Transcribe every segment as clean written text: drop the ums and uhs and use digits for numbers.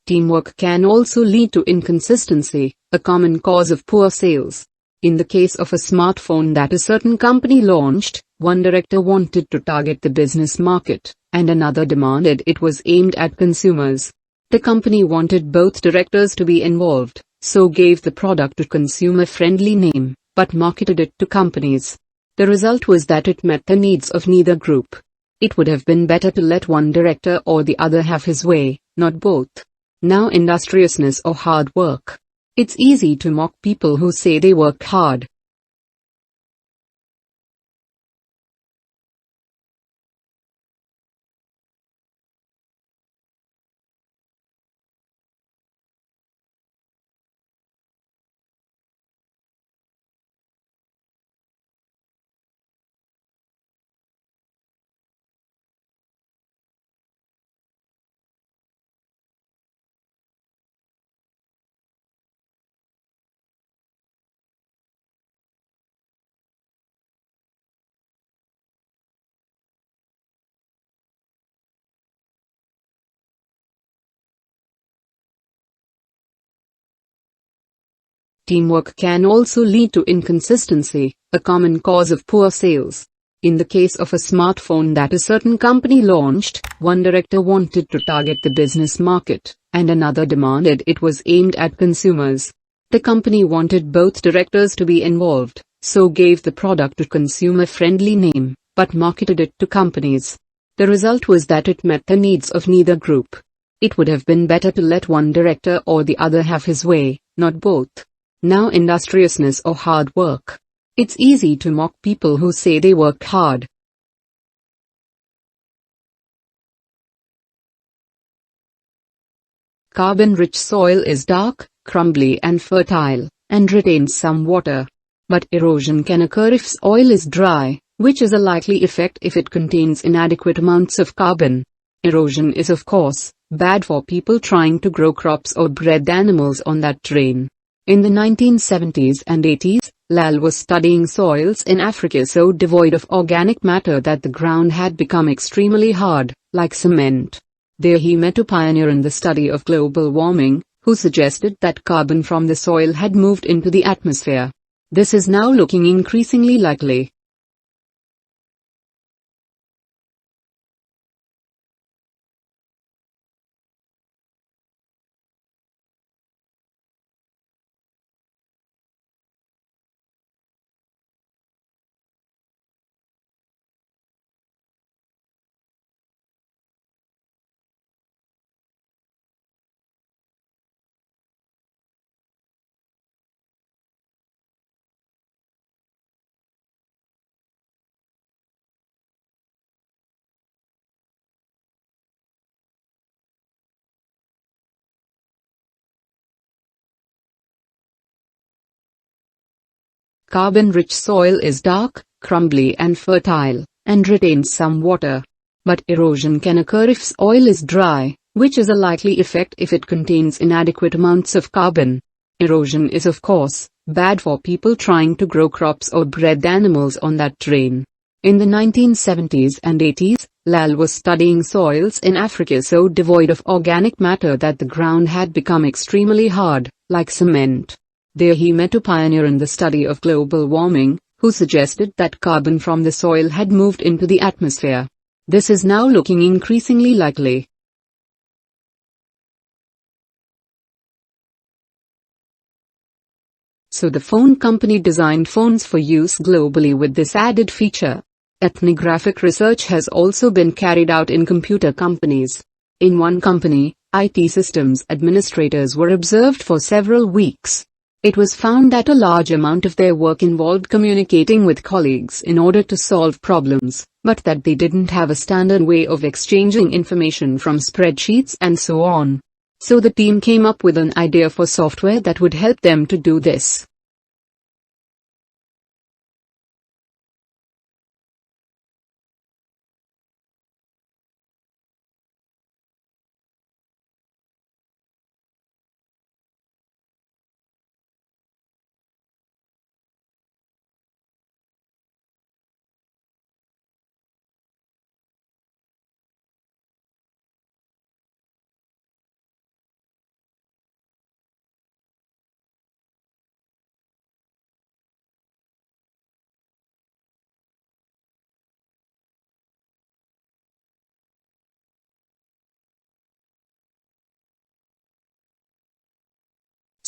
Teamwork can also lead to inconsistency, a common cause of poor sales. In the case of a smartphone that a certain company launched, one director wanted to target the business market, and another demanded it was aimed at consumers. The company wanted both directors to be involved, so gave the product a consumer-friendly name, but marketed it to companies. The result was that it met the needs of neither group. It would have been better to let one director or the other have his way, not both. Now industriousness or hard work. It's easy to mock people who say they worked hard. Teamwork can also lead to inconsistency, a common cause of poor sales. In the case of a smartphone that a certain company launched, one director wanted to target the business market, and another demanded it was aimed at consumers. The company wanted both directors to be involved, so gave the product a consumer-friendly name, but marketed it to companies. The result was that it met the needs of neither group. It would have been better to let one director or the other have his way, not both. Now industriousness or hard work. It's easy to mock people who say they worked hard. Carbon-rich soil is dark, crumbly and fertile, and retains some water. But erosion can occur if soil is dry, which is a likely effect if it contains inadequate amounts of carbon. Erosion is of course bad for people trying to grow crops or bred animals on that terrain. In the 1970s and 80s, Lal was studying soils in Africa so devoid of organic matter that the ground had become extremely hard, like cement. There he met a pioneer in the study of global warming, who suggested that carbon from the soil had moved into the atmosphere. This is now looking increasingly likely. Carbon-rich soil is dark, crumbly and fertile, and retains some water. But erosion can occur if soil is dry, which is a likely effect if it contains inadequate amounts of carbon. Erosion is of course bad for people trying to grow crops or bred animals on that terrain. In the 1970s and 80s, Lal was studying soils in Africa so devoid of organic matter that the ground had become extremely hard, like cement. There he met a pioneer in the study of global warming, who suggested that carbon from the soil had moved into the atmosphere. This is now looking increasingly likely. So the phone company designed phones for use globally with this added feature. Ethnographic research has also been carried out in computer companies. In one company, IT systems administrators were observed for several weeks. It was found that a large amount of their work involved communicating with colleagues in order to solve problems, but that they didn't have a standard way of exchanging information from spreadsheets and so on. So the team came up with an idea for software that would help them to do this.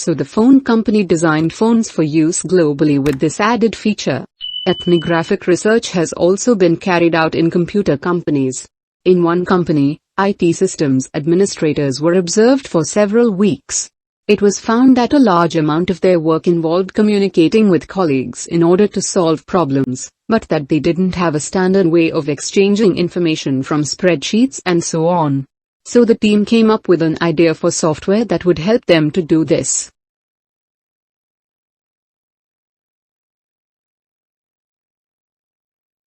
So the phone company designed phones for use globally with this added feature. Ethnographic research has also been carried out in computer companies. In one company, IT systems administrators were observed for several weeks. It was found that a large amount of their work involved communicating with colleagues in order to solve problems, but that they didn't have a standard way of exchanging information from spreadsheets and so on. So the team came up with an idea for software that would help them to do this.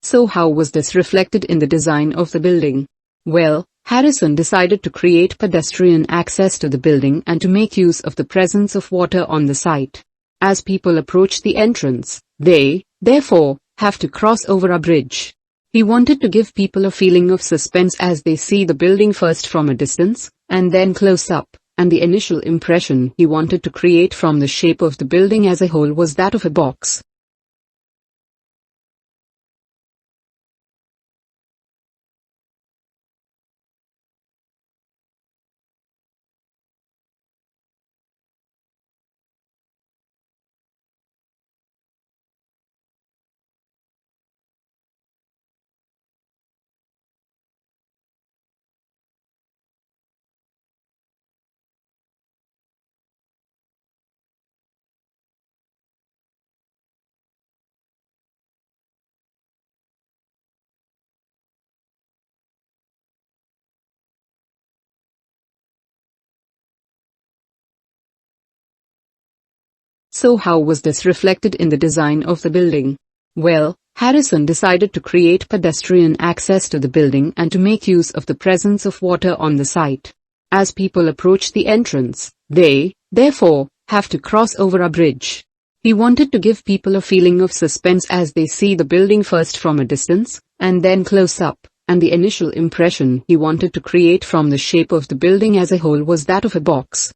So how was this reflected in the design of the building? Well, Harrison decided to create pedestrian access to the building and to make use of the presence of water on the site. As people approach the entrance, they, therefore, have to cross over a bridge. He wanted to give people a feeling of suspense as they see the building first from a distance, and then close up, and the initial impression he wanted to create from the shape of the building as a whole was that of a box. So how was this reflected in the design of the building? Well, Harrison decided to create pedestrian access to the building and to make use of the presence of water on the site. As people approach the entrance, they, therefore, have to cross over a bridge. He wanted to give people a feeling of suspense as they see the building first from a distance, and then close up, and the initial impression he wanted to create from the shape of the building as a whole was that of a box.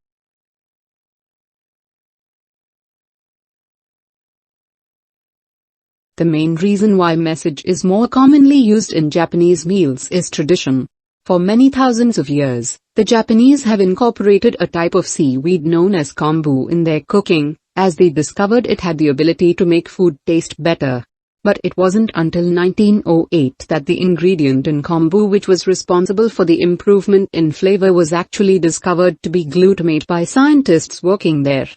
The main reason why message is more commonly used in Japanese meals is tradition. For many thousands of years, the Japanese have incorporated a type of seaweed known as kombu in their cooking, as they discovered it had the ability to make food taste better. But it wasn't until 1908 that the ingredient in kombu which was responsible for the improvement in flavor was actually discovered to be glutamate by scientists working there.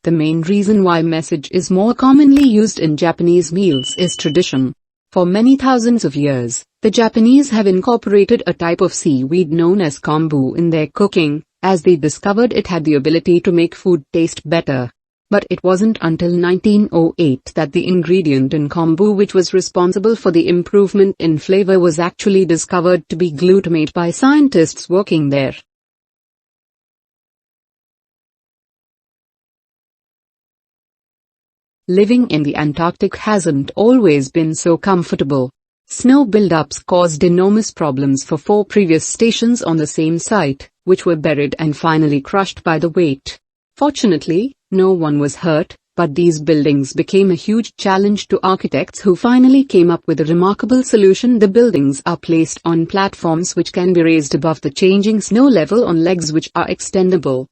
The main reason why message is more commonly used in Japanese meals is tradition. For many thousands of years, the Japanese have incorporated a type of seaweed known as kombu in their cooking, as they discovered it had the ability to make food taste better. But it wasn't until 1908 that the ingredient in kombu which was responsible for the improvement in flavor was actually discovered to be glutamate by scientists working there. Living in the Antarctic hasn't always been so comfortable. Snow buildups caused enormous problems for 4 previous stations on the same site, which were buried and finally crushed by the weight. Fortunately, no one was hurt, but these buildings became a huge challenge to architects who finally came up with a remarkable solution. The buildings are placed on platforms which can be raised above the changing snow level on legs which are extendable.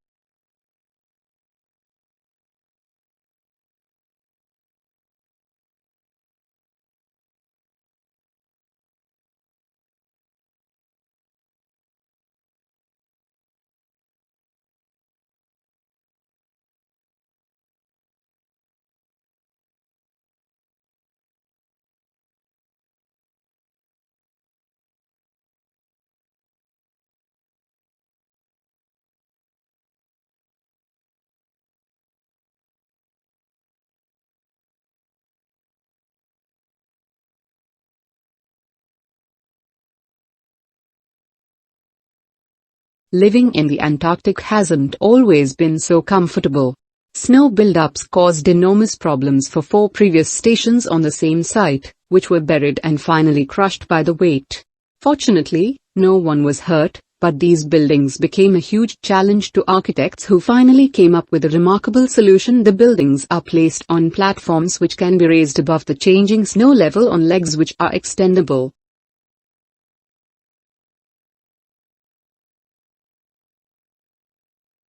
Living in the Antarctic hasn't always been so comfortable. Snow buildups caused enormous problems for 4 previous stations on the same site, which were buried and finally crushed by the weight. Fortunately, no one was hurt, but these buildings became a huge challenge to architects who finally came up with a remarkable solution. The buildings are placed on platforms which can be raised above the changing snow level on legs which are extendable.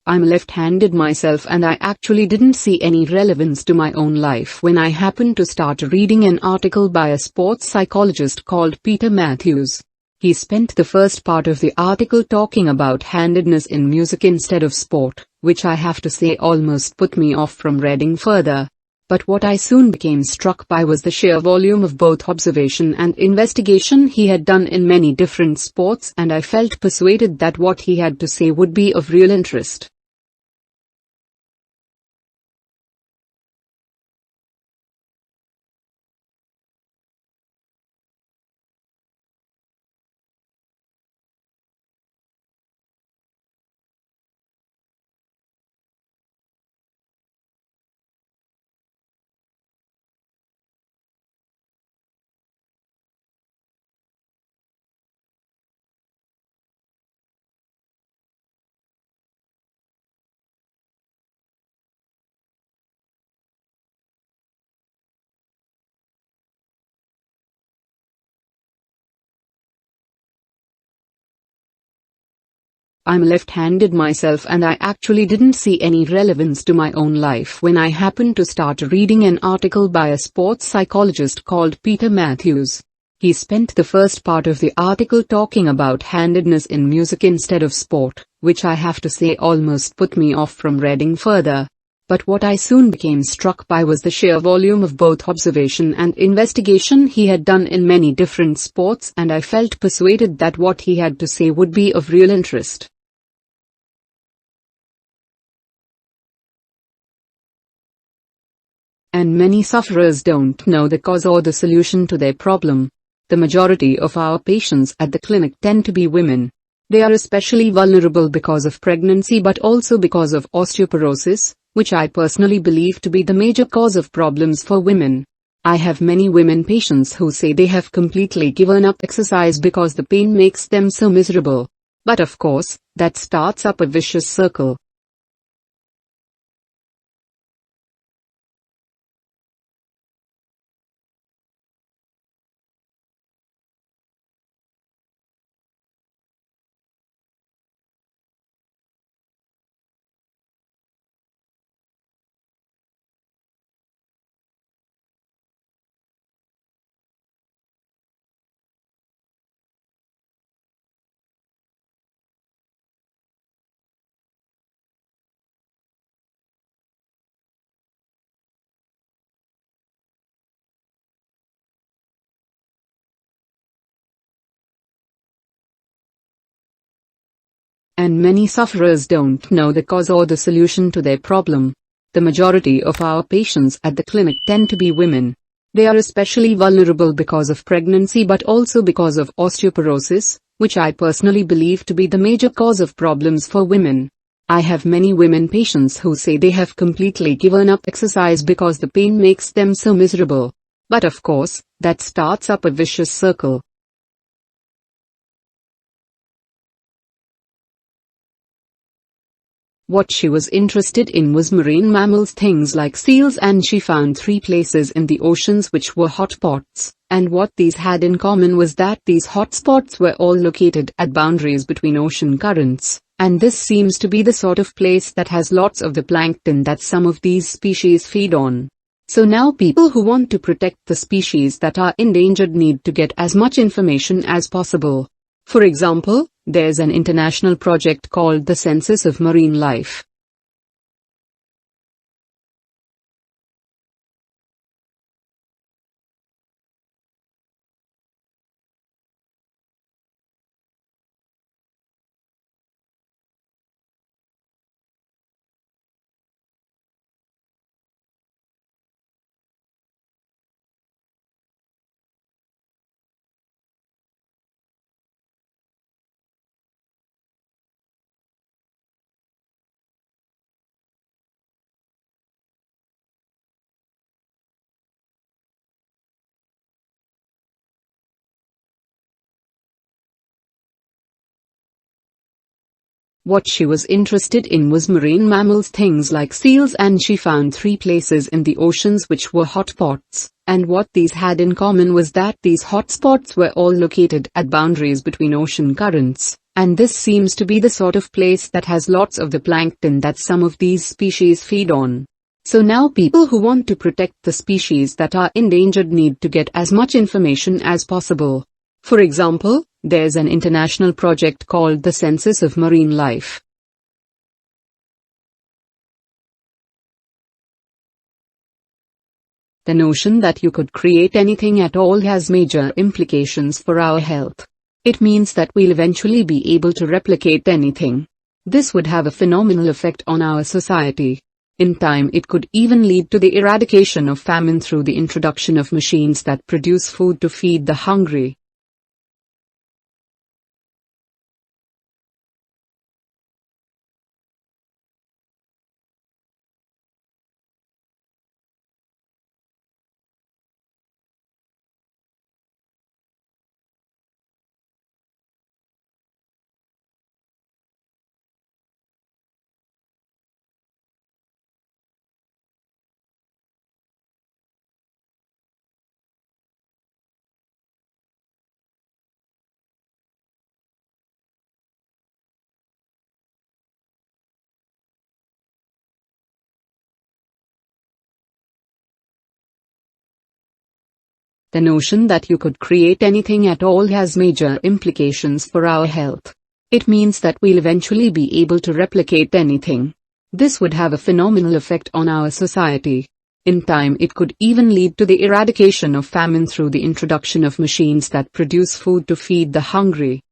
I'm left-handed myself and I actually didn't see any relevance to my own life when I happened to start reading an article by a sports psychologist called Peter Matthews. He spent the first part of the article talking about handedness in music instead of sport, which I have to say almost put me off from reading further. But what I soon became struck by was the sheer volume of both observation and investigation he had done in many different sports, and I felt persuaded that what he had to say would be of real interest. I'm left-handed myself and I actually didn't see any relevance to my own life when I happened to start reading an article by a sports psychologist called Peter Matthews. He spent the first part of the article talking about handedness in music instead of sport, which I have to say almost put me off from reading further. But what I soon became struck by was the sheer volume of both observation and investigation he had done in many different sports, and I felt persuaded that what he had to say would be of real interest. And many sufferers don't know the cause or the solution to their problem. The majority of our patients at the clinic tend to be women. They are especially vulnerable because of pregnancy but also because of osteoporosis, which I personally believe to be the major cause of problems for women. I have many women patients who say they have completely given up exercise because the pain makes them so miserable. But of course, that starts up a vicious circle. And many sufferers don't know the cause or the solution to their problem. The majority of our patients at the clinic tend to be women. They are especially vulnerable because of pregnancy but also because of osteoporosis, which I personally believe to be the major cause of problems for women. I have many women patients who say they have completely given up exercise because the pain makes them so miserable. But of course, that starts up a vicious circle. What she was interested in was marine mammals, things like seals, and she found 3 places in the oceans which were hotspots, and what these had in common was that these hotspots were all located at boundaries between ocean currents, and this seems to be the sort of place that has lots of the plankton that some of these species feed on. So now people who want to protect the species that are endangered need to get as much information as possible. For example, there's an international project called the Census of Marine Life. What she was interested in was marine mammals, things like seals, and she found 3 places in the oceans which were hotspots, and what these had in common was that these hotspots were all located at boundaries between ocean currents, and this seems to be the sort of place that has lots of the plankton that some of these species feed on. So now people who want to protect the species that are endangered need to get as much information as possible. For example, there's an international project called the Census of Marine Life. The notion that you could create anything at all has major implications for our health. It means that we'll eventually be able to replicate anything. This would have a phenomenal effect on our society. In time, it could even lead to the eradication of famine through the introduction of machines that produce food to feed the hungry. The notion that you could create anything at all has major implications for our health. It means that we'll eventually be able to replicate anything. This would have a phenomenal effect on our society. In time, it could even lead to the eradication of famine through the introduction of machines that produce food to feed the hungry.